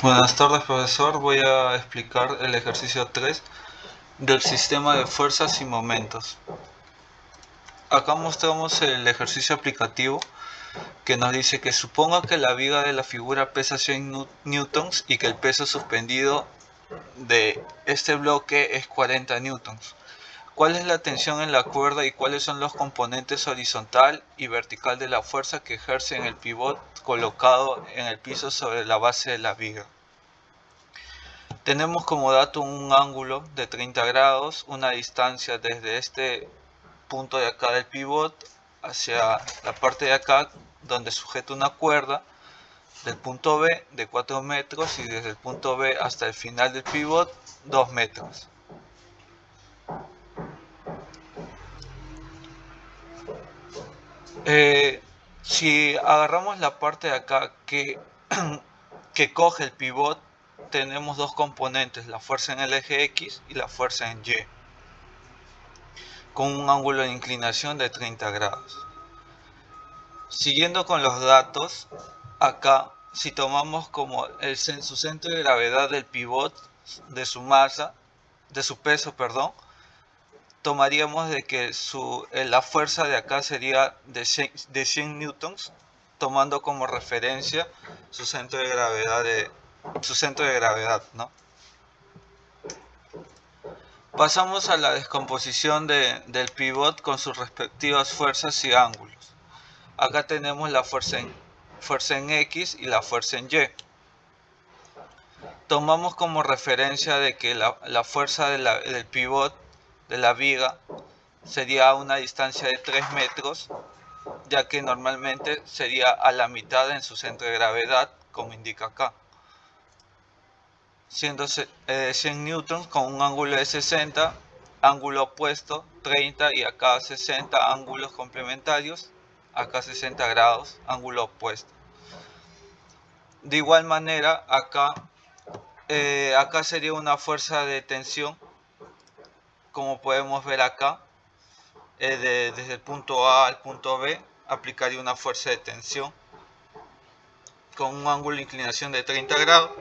Buenas tardes, profesor. Voy a explicar el ejercicio 3 del sistema de fuerzas y momentos. Acá mostramos el ejercicio aplicativo que nos dice que suponga que la viga de la figura pesa 100 newtons y que el peso suspendido de este bloque es 40 newtons. ¿Cuál es la tensión en la cuerda y cuáles son los componentes horizontal y vertical de la fuerza que ejerce en el pivot colocado en el piso sobre la base de la viga? Tenemos como dato un ángulo de 30 grados, una distancia desde este punto de acá del pivot hacia la parte de acá donde sujeta una cuerda del punto B de 4 metros y desde el punto B hasta el final del pivot 2 metros. Si agarramos la parte de acá que coge el pivot, tenemos dos componentes, la fuerza en el eje X y la fuerza en Y, con un ángulo de inclinación de 30 grados. Siguiendo con los datos, acá si tomamos como su centro de gravedad del pivot de su masa, de su peso, perdón, tomaríamos de que la fuerza de acá sería de 100 newtons, tomando como referencia su centro de gravedad, ¿no? Pasamos a la descomposición del pivot con sus respectivas fuerzas y ángulos. Acá tenemos la fuerza en X y la fuerza en Y. Tomamos como referencia de que la fuerza del pivot de la viga sería a una distancia de 3 metros, ya que normalmente sería a la mitad en su centro de gravedad, como indica acá. Siendo 100 newtons con un ángulo de 60, ángulo opuesto 30 y acá 60 ángulos complementarios, acá 60 grados, ángulo opuesto. De igual manera, acá sería una fuerza de tensión, como podemos ver acá, desde el punto A al punto B, aplicaría una fuerza de tensión con un ángulo de inclinación de 30 grados.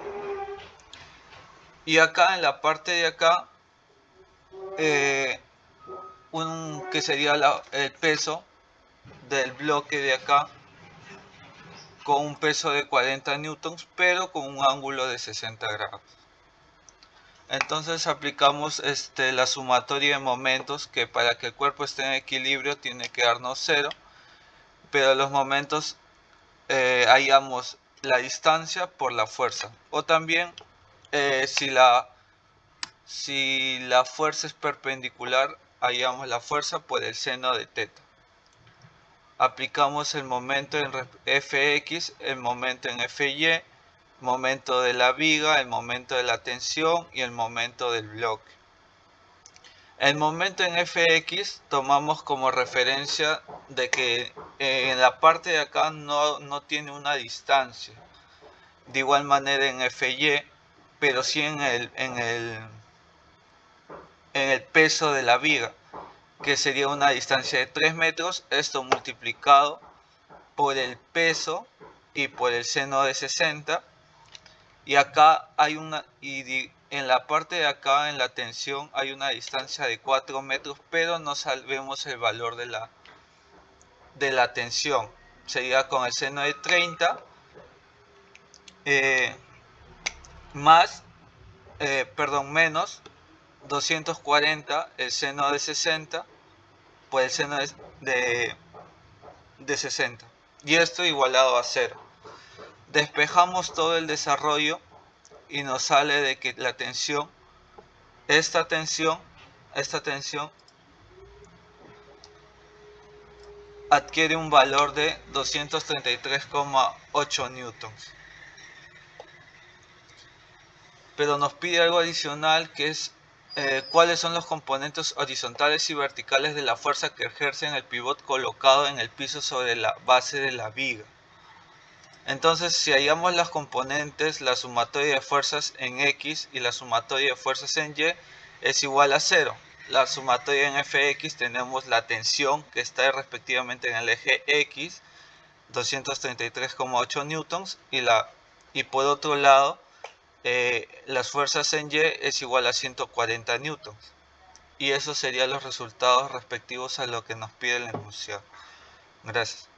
Y acá en la parte de acá, que sería el peso del bloque de acá, con un peso de 40 newtons, pero con un ángulo de 60 grados. Entonces aplicamos la sumatoria de momentos, que para que el cuerpo esté en equilibrio tiene que darnos 0, pero los momentos hallamos la distancia por la fuerza. O también si la fuerza es perpendicular, hallamos la fuerza por el seno de θ. Aplicamos el momento en Fx, el momento en Fy, momento de la viga, el momento de la tensión y el momento del bloque. El momento en Fx tomamos como referencia de que en la parte de acá no tiene una distancia. De igual manera en Fy, pero sí en el peso de la viga, que sería una distancia de 3 metros, esto multiplicado por el peso y por el seno de 60, y acá hay en la parte de acá, en la tensión, hay una distancia de 4 metros, pero no sabemos el valor de la tensión. Sería con el seno de 30 menos 240 el seno de 60 por el seno de 60, y esto igualado a 0. Despejamos todo el desarrollo y nos sale de que la tensión, esta tensión adquiere un valor de 233,8 newtons. Pero nos pide algo adicional, que es cuáles son los componentes horizontales y verticales de la fuerza que ejerce en el pivot colocado en el piso sobre la base de la viga. Entonces, si hallamos las componentes, la sumatoria de fuerzas en X y la sumatoria de fuerzas en Y es igual a 0. La sumatoria en Fx tenemos la tensión que está respectivamente en el eje X, 233,8 newtons, y por otro lado las fuerzas en Y es igual a 140 newtons. Y esos serían los resultados respectivos a lo que nos pide el enunciado. Gracias.